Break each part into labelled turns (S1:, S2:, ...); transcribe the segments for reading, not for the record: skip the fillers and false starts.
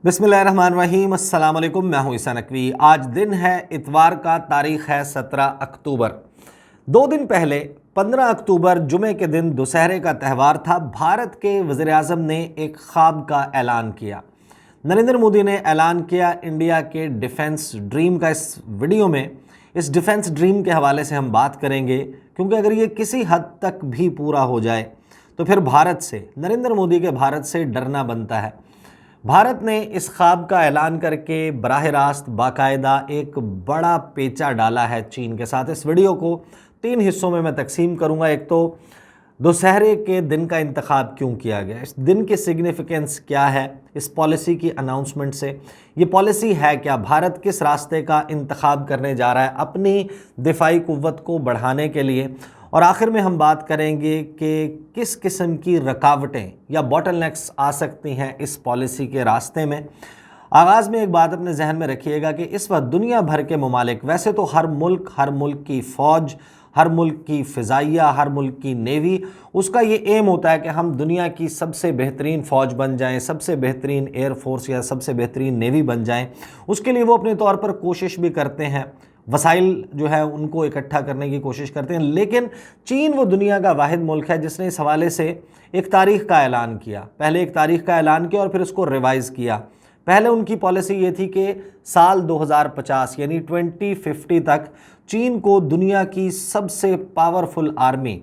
S1: बिस्मिल्लाहिर्रहमानिर्रहीम, अस्सलाम वालेकुम। मैं हूं ईसा नकवी। आज दिन है इतवार का, तारीख है 17 अक्टूबर। 2 दिन पहले 15 अक्टूबर जुमे के दिन दुशहरे का त्यौहार था। भारत के वज़ीर आज़म ने एक ख्वाब का ऐलान किया। नरेंद्र मोदी ने ऐलान किया इंडिया के डिफेंस ड्रीम का। इस वीडियो में इस डिफेंस ड्रीम के हवाले से हम बात करेंगे, क्योंकि अगर ये किसी हद तक भी पूरा हो जाए तो फिर भारत से, नरेंद्र मोदी के भारत से डरना बनता है। भारत ने इस ख्वाब का ऐलान करके बराह रास्त बाकायदा एक बड़ा पेचा डाला है चीन के साथ। इस वीडियो को 3 हिस्सों में मैं तकसीम करूंगा। एक तो दुशहरे के दिन का इंतखाब क्यों किया गया, इस दिन की सिग्निफिकेंस क्या है इस पॉलिसी की अनाउंसमेंट से, ये पॉलिसी है क्या, भारत किस रास्ते का इंतखाब करने जा रहा है अपनी दिफाई कुव्वत को बढ़ाने के लिए, और आखिर में हम बात करेंगे कि किस किस्म की रुकावटें या बॉटलनेक्स आ सकती हैं इस पॉलिसी के रास्ते में। आगाज़ में एक बात अपने जहन में रखिएगा कि इस वक्त दुनिया भर के ममालिक, वैसे तो हर मुल्क की फ़ौज, हर मुल्क की फ़िज़ाइया, हर मुल्क की नेवी, उसका ये एम होता है कि हम दुनिया की सबसे बेहतरीन फ़ौज बन जाएं, सबसे बेहतरीन एयरफोर्स या सबसे बेहतरीन नेवी बन जाएं। उसके लिए वो अपने तौर पर कोशिश भी करते हैं, वसाइल जो है उनको इकट्ठा करने की कोशिश करते हैं। लेकिन चीन वो दुनिया का वाहिद मुल्क है जिसने इस हवाले से एक तारीख़ का ऐलान किया। पहले एक तारीख़ का ऐलान किया और फिर उसको रिवाइज़ किया। पहले उनकी पॉलिसी ये थी कि साल 2050 यानी 2050 तक चीन को दुनिया की सबसे पावरफुल आर्मी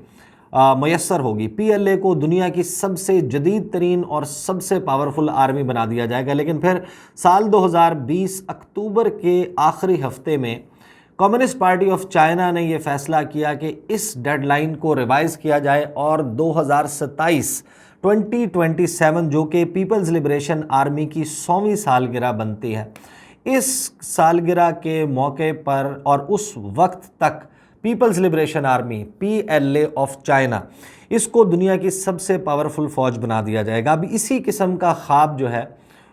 S1: मैसर होगी। PLA को दुनिया की सबसे जदीद तरीन और सबसे पावरफुल आर्मी बना दिया जाएगा। लेकिन फिर साल 2020 अक्टूबर के आखिरी हफ्ते में कम्युनिस्ट पार्टी ऑफ चाइना ने यह फैसला किया कि इस डेडलाइन को रिवाइज़ किया जाए और 2027 जो कि पीपल्स लिबरेशन आर्मी की 100वीं सालगिरह बनती है, इस सालगिरह के मौके पर और उस वक्त तक people's liberation army PLA of China, इसको दुनिया की सबसे पावरफुल फ़ौज बना दिया जाएगा। अब इसी किस्म का ख्वाब जो है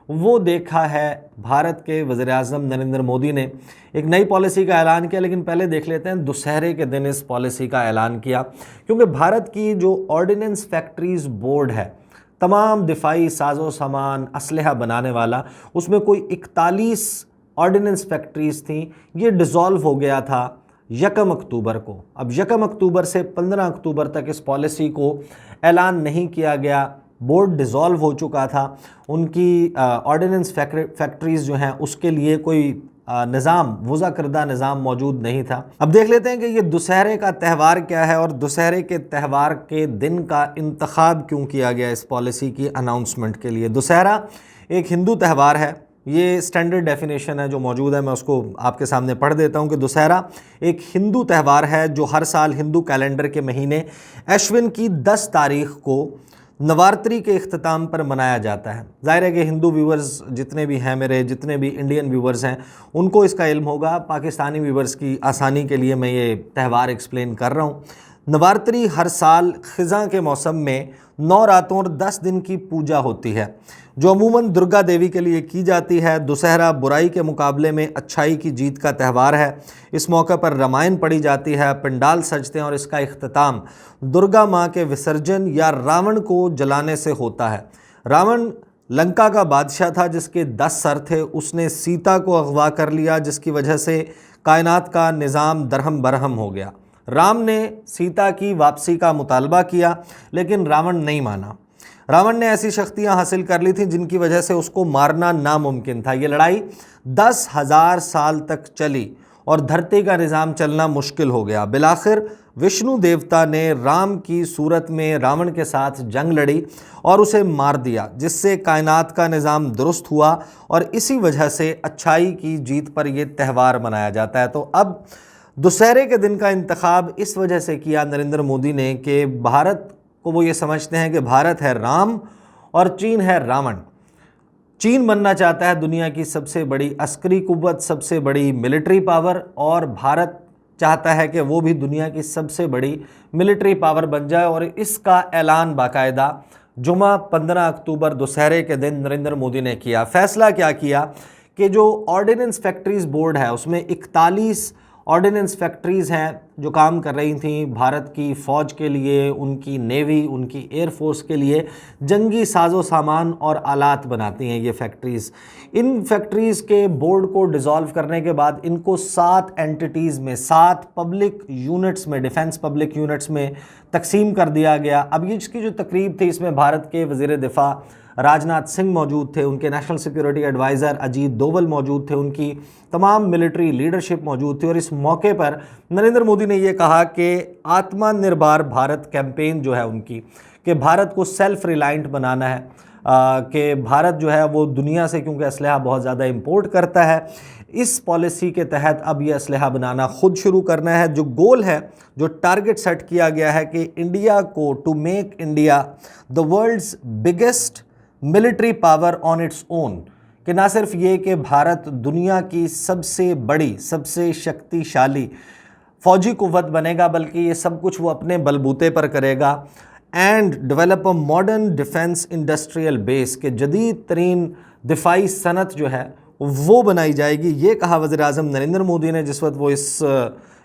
S1: वो देखा है भारत के वज़ीर आज़म नरेंद्र मोदी ने। एक नई पॉलिसी का ऐलान किया, लेकिन पहले देख लेते हैं दुशहरे के दिन इस पॉलिसी का ऐलान किया, क्योंकि भारत की जो ऑर्डिनेंस फैक्ट्रीज़ बोर्ड है, तमाम दिफाई साजो सामान असलहा बनाने वाला, उसमें कोई 41 ऑर्डिनेंस फैक्ट्रीज़ थी। ये डिज़ोल्व हो गया था 1 अक्टूबर को। अब 1 अक्टूबर से 15 अक्टूबर तक इस पॉलिसी को ऐलान नहीं किया गया। बोर्ड डिज़ोल्व हो चुका था। उनकी ऑर्डिनेंस फैक्ट्रीज़ जो हैं उसके लिए कोई निज़ाम, वज़ा करदा निज़ाम मौजूद नहीं था। अब देख लेते हैं कि ये दुशहरे का त्यौहार क्या है और दुशहरे के त्यौहार के दिन का इंतखाब क्यों किया गया इस पॉलिसी की अनाउंसमेंट के लिए। दुशहरा एक हिंदू त्यौहार है। ये स्टैंडर्ड डेफिनेशन है जो मौजूद है, मैं उसको आपके सामने पढ़ देता हूँ कि दुशहरा एक हिंदू त्यौहार है जो हर साल हिंदू कैलेंडर के महीने अश्विन की 10 तारीख को नवरात्रि के इख्तिताम पर मनाया जाता है। ज़ाहिर है कि हिंदू व्यूवर्स जितने भी हैं, मेरे जितने भी इंडियन व्यूवर्स हैं, उनको इसका इल्म होगा। पाकिस्तानी व्यूवर्स की आसानी के लिए मैं ये त्यौहार एक्सप्लेन कर रहा हूँ। नवरात्रि हर साल ख़िज़ा के मौसम में 9 रातों और 10 दिन की पूजा होती है, जो अमूमन दुर्गा देवी के लिए की जाती है। दुशहरा बुराई के मुकाबले में अच्छाई की जीत का त्यौहार है। इस मौके पर रामायण पढ़ी जाती है, पंडाल सजते हैं और इसका इख्तिताम दुर्गा माँ के विसर्जन या रावण को जलाने से होता है। रावण लंका का बादशाह था जिसके 10 सर थे। उसने सीता को अगवा कर लिया, जिसकी वजह से कायनात का निज़ाम दरहम बरहम हो गया। राम ने सीता की वापसी का मुतालबा किया, लेकिन रावण नहीं माना। रावण ने ऐसी शक्तियां हासिल कर ली थी जिनकी वजह से उसको मारना नामुमकिन था। ये लड़ाई 10,000 साल तक चली और धरती का निज़ाम चलना मुश्किल हो गया। बिलाखिर विष्णु देवता ने राम की सूरत में रावण के साथ जंग लड़ी और उसे मार दिया, जिससे कायनात का निज़ाम दुरुस्त हुआ और इसी वजह से अच्छाई की जीत पर यह त्यौहार मनाया जाता है। तो अब दुशहरे के दिन का इंतखाब इस वजह से किया नरेंद्र मोदी ने कि भारत को वो ये समझते हैं कि भारत है राम और चीन है रावण। चीन बनना चाहता है दुनिया की सबसे बड़ी अस्करी कुव्वत, सबसे बड़ी मिलिट्री पावर, और भारत चाहता है कि वो भी दुनिया की सबसे बड़ी मिलिट्री पावर बन जाए। और इसका ऐलान बाकायदा जुमा 15 अक्टूबर दुशहरे के दिन नरेंद्र मोदी ने किया। फैसला क्या किया कि जो ऑर्डिनेंस फैक्ट्रीज़ बोर्ड है उसमें 41 ऑर्डिनेंस फैक्ट्रीज़ हैं जो काम कर रही थी भारत की फ़ौज के लिए, उनकी नेवी, उनकी एयरफोर्स के लिए जंगी साजो सामान और आलात बनाती हैं ये फैक्ट्रीज़। इन फैक्ट्रीज़ के बोर्ड को डिज़ोल्व करने के बाद इनको 7 एंटिटीज़ में, 7 पब्लिक यूनिट्स में, डिफेंस पब्लिक यूनिट्स में तकसीम कर दिया गया। अब ये इसकी जो तकरीब थी इसमें भारत के वज़ीर दिफ़ा राजनाथ सिंह मौजूद थे, उनके national security adviser Ajit Doval मौजूद थे, उनकी तमाम मिलिट्री लीडरशिप मौजूद थी। और इस मौके पर नरेंद्र मोदी ने ये कहा कि आत्मनिर्भर भारत कैंपेन जो है उनकी, कि भारत को सेल्फ रिलायंट बनाना है, कि भारत जो है वो दुनिया से, क्योंकि असलहा बहुत ज़्यादा इंपोर्ट करता है, इस पॉलिसी के तहत अब ये असलहा बनाना खुद शुरू करना है। जो गोल है, जो टारगेट सेट किया गया है कि इंडिया को, to make India the world's biggest military power on its own, कि ना सिर्फ ये कि भारत दुनिया की सबसे बड़ी, सबसे शक्तिशाली फौजी कुव्वत बनेगा, बल्कि ये सब कुछ वो अपने बलबूते पर करेगा। And develop a modern defence industrial base, के जदीद तरीन दिफाई सनत जो है वो बनाई जाएगी। ये कहा वज़ीर आज़म नरेंद्र मोदी ने जिस वक्त वो इस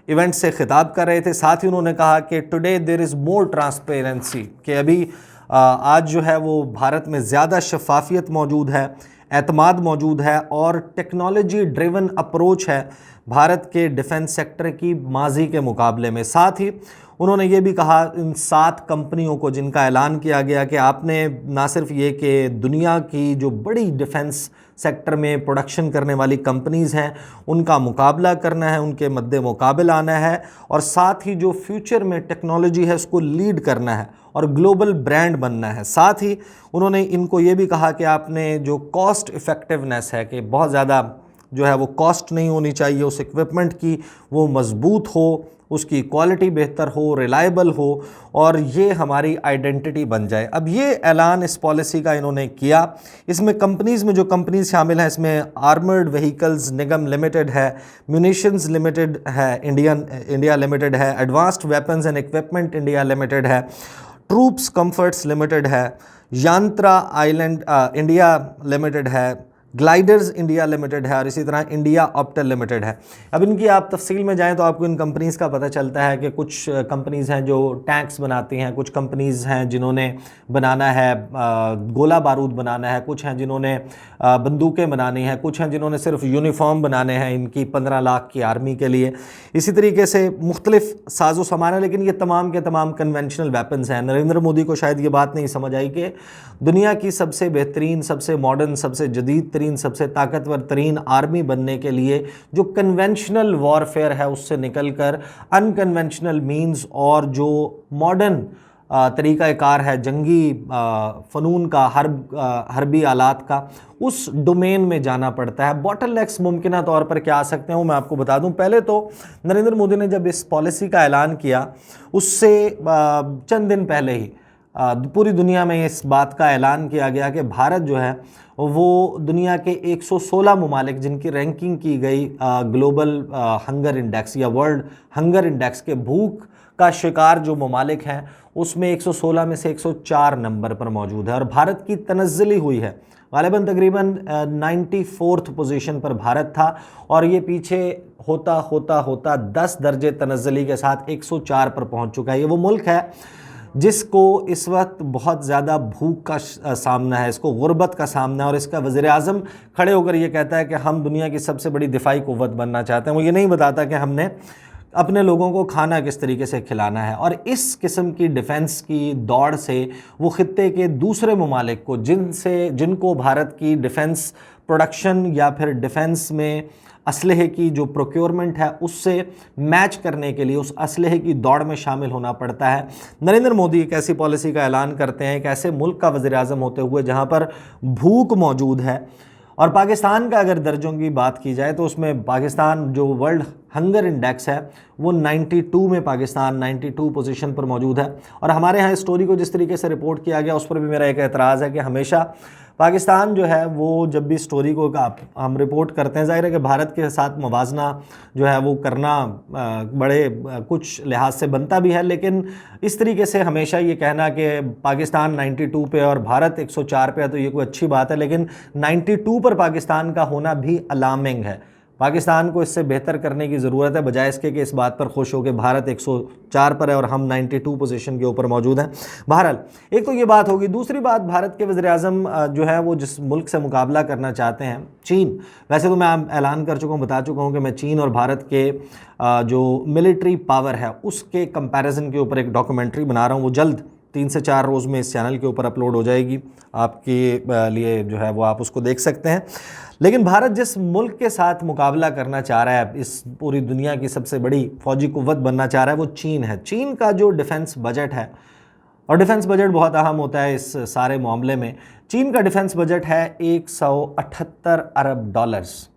S1: इवेंट से खिताब कर रहे थे। साथ ही उन्होंने कहा कि today there is more transparency, कि अभी आज जो है वो भारत में ज़्यादा शफाफियत मौजूद है, एतमाद मौजूद है और टेक्नोलॉजी ड्रिवन अप्रोच है भारत के डिफेंस सेक्टर की माजी के मुकाबले में। साथ ही उन्होंने ये भी कहा इन 7 कंपनियों को जिनका ऐलान किया गया कि आपने ना सिर्फ ये कि दुनिया की जो बड़ी डिफेंस सेक्टर में प्रोडक्शन करने वाली कंपनीज़ हैं उनका मुकाबला करना है, उनके मद्दे मुकाबिल आना है, और साथ ही जो फ्यूचर में टेक्नोलॉजी है उसको लीड करना है और ग्लोबल ब्रांड बनना है। साथ ही उन्होंने इनको ये भी कहा कि आपने जो कॉस्ट इफ़ेक्टिवनेस है, कि बहुत ज़्यादा जो है वो कॉस्ट नहीं होनी चाहिए उस इक्विपमेंट की, वो मज़बूत हो, उसकी क्वालिटी बेहतर हो, रिलायबल हो, और ये हमारी आइडेंटिटी बन जाए। अब ये ऐलान इस पॉलिसी का इन्होंने किया। इसमें कंपनीज़ में जो कंपनीज़ शामिल हैं, इसमें आर्मर्ड व्हीकल्स निगम लिमिटेड है, म्यूनिशंस लिमिटेड है, इंडिया लिमिटेड है, advanced weapons and equipment India limited है, ट्रूप्स कंफर्ट्स लिमिटेड है, यांत्रा आइलैंड इंडिया लिमिटेड है, ग्लाइडर्स इंडिया लिमिटेड है, और इसी तरह इंडिया ऑप्टल लिमिटेड है। अब इनकी आप तफसील में जाएं तो आपको इन कंपनीज़ का पता चलता है कि कुछ कंपनीज़ हैं जो टैंक्स बनाती हैं, कुछ कंपनीज़ हैं जिन्होंने बनाना है गोला बारूद बनाना है, कुछ हैं जिन्होंने बंदूकें बनानी हैं, कुछ हैं जिन्होंने सिर्फ यूनिफॉर्म बनाने हैं इनकी 15 लाख की आर्मी के लिए। इसी तरीके से मुख्तलिफ साजो सामान है, लेकिन ये तमाम के तमाम कन्वेंशनल वेपन्स हैं। नरेंद्र मोदी को शायद ये बात नहीं समझ आई कि दुनिया की सबसे बेहतरीन, सबसे मॉडर्न, सबसे जदीद तरीन, सबसे ताकतवर तरीन आर्मी बनने के लिए जो कन्वेंशनल वॉरफेयर है उससे निकलकर अनकन्वेंशनल मीन्स और जो मॉडर्न तरीक़ाकार है जंगी फ़नून का, हरबी आलात का, उस डोमेन में जाना पड़ता है। बॉटलनेक्स मुमकिन तौर पर क्या आ सकते हैं वो मैं आपको बता दूं। पहले तो नरेंद्र मोदी ने जब इस पॉलिसी का ऐलान किया उससे चंद दिन पहले ही पूरी दुनिया में इस बात का ऐलान किया गया कि भारत जो है वो दुनिया के 116 ममालिक जिनकी रैंकिंग की गई ग्लोबल हंगर इंडेक्स या वर्ल्ड हंगर इंडेक्स के भूख का शिकार जो ममालिक हैं उसमें 116 में से 104 नंबर पर मौजूद है और भारत की तनज़्ज़ुली हुई है। ग़ालिबन तकरीबन 94th पोजीशन पर भारत था और ये पीछे होता होता होता 10 दर्जे तनज़्ज़ुली के साथ 104 पर पहुंच चुका है। ये वो मुल्क है जिसको इस वक्त बहुत ज़्यादा भूख का सामना है, इसको गुर्बत का सामना है और इसका वज़ीर आज़म खड़े होकर ये कहता है कि हम दुनिया की सबसे बड़ी दिफाई क़ुव्वत बनना चाहते हैं। वो ये नहीं बताता कि हमने अपने लोगों को खाना किस तरीके से खिलाना है। और इस किस्म की डिफेंस की दौड़ से वो ख़ित्ते के दूसरे ममालिक को जिनको भारत की डिफेंस प्रोडक्शन या फिर डिफेंस में असलहे की जो प्रोक्योरमेंट है उससे मैच करने के लिए उस असलहे की दौड़ में शामिल होना पड़ता है। नरेंद्र मोदी एक ऐसी पॉलिसी का ऐलान करते हैं एक ऐसे मुल्क का वज़ीर आज़म होते हुए जहाँ पर भूख मौजूद है। और पाकिस्तान का अगर दर्जों की बात की जाए तो उसमें पाकिस्तान जो वर्ल्ड हंगर इंडेक्स है वो 92 में पाकिस्तान 92 पोजीशन पर मौजूद है। और हमारे यहाँ स्टोरी को जिस तरीके से रिपोर्ट किया गया उस पर भी मेरा एक एतराज़ है कि हमेशा पाकिस्तान जो है वो जब भी स्टोरी को हम रिपोर्ट करते हैं, जाहिर है कि भारत के साथ मुवाजना जो है वो करना बड़े कुछ लिहाज से बनता भी है, लेकिन इस तरीके से हमेशा ये कहना कि पाकिस्तान 92 पे और भारत 104 पे है तो ये कोई अच्छी बात है, लेकिन 92 पर पाकिस्तान का होना भी अलार्मिंग है। पाकिस्तान को इससे बेहतर करने की ज़रूरत है, बजाय इसके कि इस बात पर खुश हो कि भारत 104 पर है और हम 92 पोजीशन के ऊपर मौजूद हैं। बहरहाल एक तो ये बात होगी। दूसरी बात, भारत के वज़ीर-ए-आज़म जो है वो जिस मुल्क से मुकाबला करना चाहते हैं, चीन। वैसे तो मैं ऐलान कर चुका हूँ, बता चुका हूँ कि मैं चीन और भारत के जो मिलिट्री पावर है उसके कंपैरिजन के ऊपर एक डॉक्यूमेंट्री बना रहा हूँ। वो जल्द 3 से 4 रोज़ में इस चैनल के ऊपर अपलोड हो जाएगी, आपके लिए जो है वो आप उसको देख सकते हैं। लेकिन भारत जिस मुल्क के साथ मुकाबला करना चाह रहा है, इस पूरी दुनिया की सबसे बड़ी फौजी कुव्वत बनना चाह रहा है, वो चीन है। चीन का जो डिफेंस बजट है, और डिफेंस बजट बहुत अहम होता है इस सारे मामले में, चीन का डिफेंस बजट है 178 अरब डॉलर्स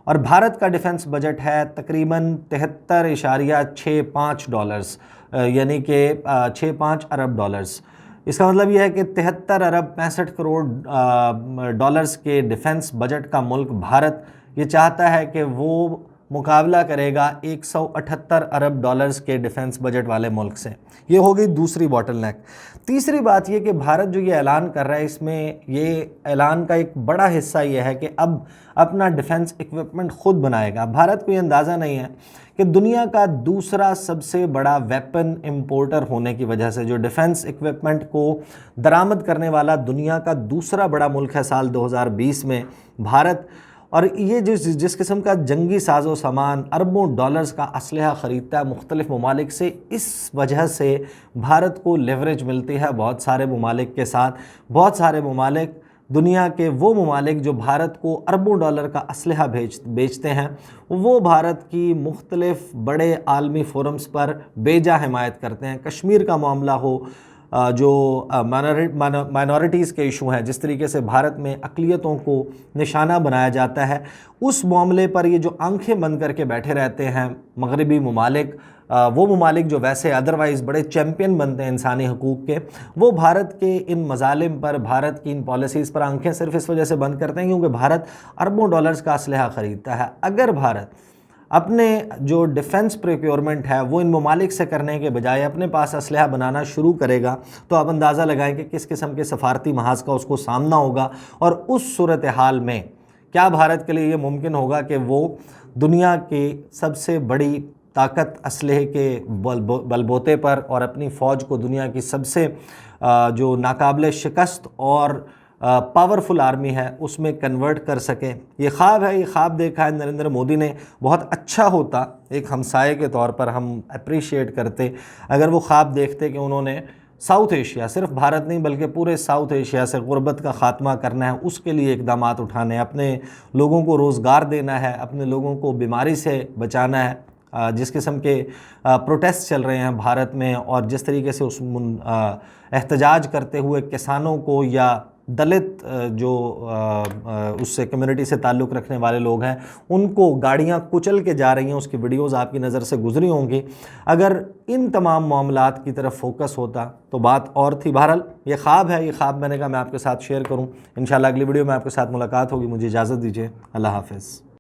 S1: और भारत का डिफेंस बजट है तकरीबन 73.65 डॉलर्स, यानी कि 65 अरब डॉलर्स। इसका मतलब यह है कि 73 अरब 65 करोड़ डॉलर्स के डिफेंस बजट का मुल्क भारत ये चाहता है कि वो मुकाबला करेगा 178 अरब डॉलर्स के डिफेंस बजट वाले मुल्क से। ये हो गई दूसरी बॉटलनेक। तीसरी बात ये कि भारत जो ये ऐलान कर रहा है, इसमें ये ऐलान का एक बड़ा हिस्सा ये है कि अब अपना डिफेंस इक्विपमेंट खुद बनाएगा। भारत को ये अंदाज़ा नहीं है कि दुनिया का दूसरा सबसे बड़ा वेपन इंपोर्टर होने की वजह से, जो डिफेंस इक्विपमेंट को दरामद करने वाला दुनिया का दूसरा बड़ा मुल्क है साल 2020 में भारत, और ये जिस किस्म का जंगी साजो सामान अरबों डॉलर्स का असलहा ख़रीदता है मुख्तलिफ़ ममालिक से, इस वजह से भारत को लेवरेज मिलती है बहुत सारे ममालिक के साथ। बहुत सारे ममालिक, दुनिया के वो ममालिक जो भारत को अरबों डॉलर का असलहा बेचते हैं, वो भारत की मुख्तलिफ़ बड़े आलमी फोरम्स पर बेजा हिमायत करते हैं। कश्मीर का मामला हो, जो माइनॉरिटीज़ के इशू हैं, जिस तरीके से भारत में अक़लियतों को निशाना बनाया जाता है, उस मामले पर ये जो आंखें बंद करके बैठे रहते हैं मगरबी ममालिक, वो ममालिक जो वैसे अदरवाइज़ बड़े चैम्पियन बनते हैं इंसानी हकूक़ के, वो भारत के इन मज़ालिम पर, भारत की इन पॉलिसीज़ पर आंखें सिर्फ इस वजह से बंद करते हैं क्योंकि भारत अरबों डॉलर्स का असलहा ख़रीदता है। अगर भारत अपने जो डिफेंस प्रोक्योरमेंट है वो इन ममालिक से करने के बजाय अपने पास असलहा बनाना शुरू करेगा, तो आप अंदाज़ा लगाएं कि किस किस्म के सफारती महाज का उसको सामना होगा। और उस सूरत हाल में क्या भारत के लिए ये मुमकिन होगा कि वो दुनिया की सबसे बड़ी ताकत असलहे के बलबोते पर और अपनी फ़ौज को दुनिया की सबसे जो नाकाबिल शिकस्त और पावरफुल आर्मी है उसमें कन्वर्ट कर सके? ये ख्वाब है, ये ख्वाब देखा है नरेंद्र मोदी ने। बहुत अच्छा होता, एक हमसाये के तौर पर हम अप्रिशिएट करते अगर वो ख्वाब देखते कि उन्होंने साउथ एशिया, सिर्फ भारत नहीं बल्कि पूरे साउथ एशिया से गुर्बत का ख़ात्मा करना है, उसके लिए इक़दाम उठाने हैं, अपने लोगों को रोज़गार देना है, अपने लोगों को बीमारी से बचाना है। जिस किस्म के प्रोटेस्ट चल रहे हैं भारत में और जिस तरीके से उस एहतजाज करते हुए किसानों को या दलित जो उससे कम्युनिटी से ताल्लुक़ रखने वाले लोग हैं उनको गाड़ियां कुचल के जा रही हैं, उसकी वीडियोस आपकी नज़र से गुजरी होंगी। अगर इन तमाम मामलात की तरफ फोकस होता तो बात और थी। बहरहाल ये ख्वाब है, ये ख्वाब मैंने कहा मैं आपके साथ शेयर करूं। इंशाल्लाह अगली वीडियो में आपके साथ मुलाकात होगी। मुझे इजाज़त दीजिए। अल्लाह हाफ़िज़।